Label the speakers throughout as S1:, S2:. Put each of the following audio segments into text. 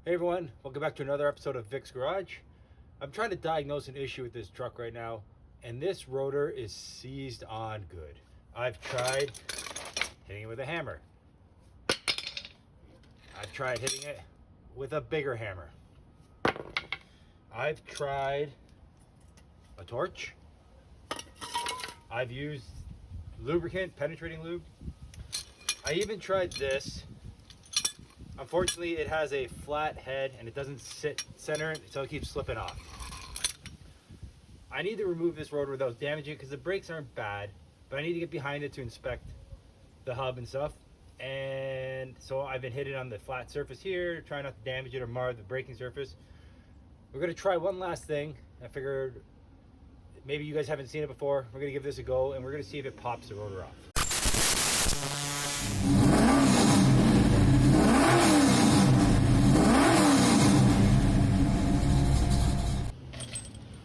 S1: Hey everyone, welcome back to another episode of Vic's Garage. I'm trying to diagnose an issue with this truck right now, and this rotor is seized on good. I've tried hitting it with a hammer. I've tried hitting it with a bigger hammer. I've tried a torch. I've used lubricant, penetrating lube. I even tried this. Unfortunately, it has a flat head and it doesn't sit center, so it keeps slipping off. I need to remove this rotor without damaging it because the brakes aren't bad, but I need to get behind it to inspect the hub and stuff. And so I've been hitting on the flat surface here, trying not to damage it or mar the braking surface. We're gonna try one last thing. I figured maybe you guys haven't seen it before. We're gonna give this a go and we're gonna see if it pops the rotor off.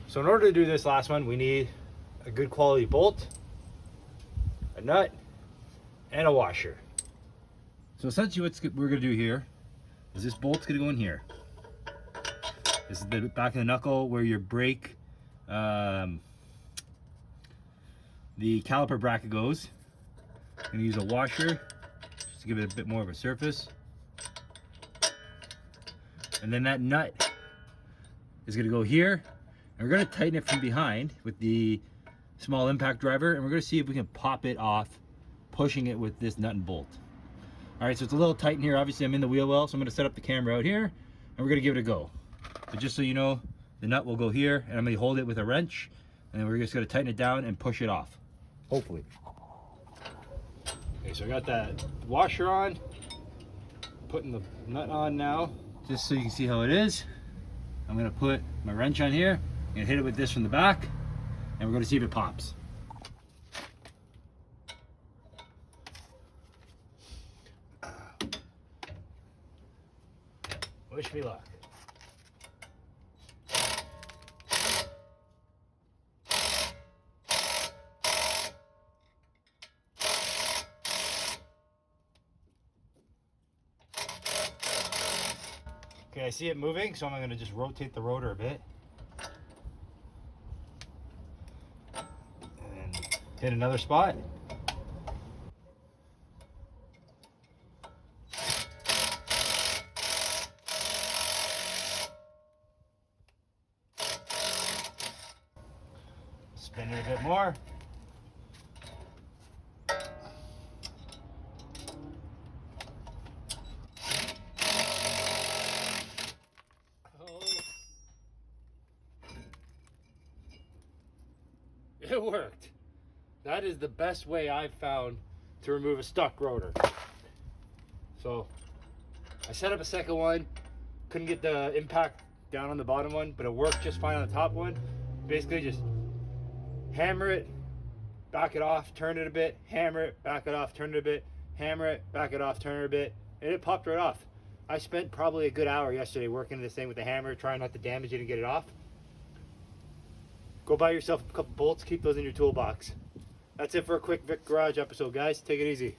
S1: So in order to do this last one, we need a good quality bolt, a nut, and a washer. So essentially what we're gonna do here is this bolt's gonna go in here. This is the back of the knuckle where your brake, the caliper bracket goes. I'm gonna use a washer just to give it a bit more of a surface. And then that nut is gonna go here. And we're going to tighten it from behind with the small impact driver, and we're going to see if we can pop it off, pushing it with this nut and bolt. All right, so it's a little tight in here. Obviously, I'm in the wheel well, so I'm going to set up the camera out here, and we're going to give it a go. But just so you know, the nut will go here, and I'm going to hold it with a wrench, and then we're just going to tighten it down and push it off, hopefully. Okay, so I got that washer on, putting the nut on now, just so you can see how it is. I'm going to put my wrench on here. I'm gonna hit it with this from the back, and we're gonna see if it pops. Wish me luck. Okay, I see it moving, so I'm gonna just rotate the rotor a bit. Hit another spot. Spin it a bit more. Oh. It worked. That is the best way I've found to remove a stuck rotor. So I set up a second one, couldn't get the impact down on the bottom one, but it worked just fine on the top one. Basically just hammer it, back it off, turn it a bit, hammer it, back it off, turn it a bit, hammer it, back it off, turn it a bit, and it popped right off. I spent probably a good hour yesterday working this thing with the hammer, trying not to damage it and get it off. Go buy yourself a couple bolts, keep those in your toolbox. That's it for a quick Vic Garage episode, guys. Take it easy.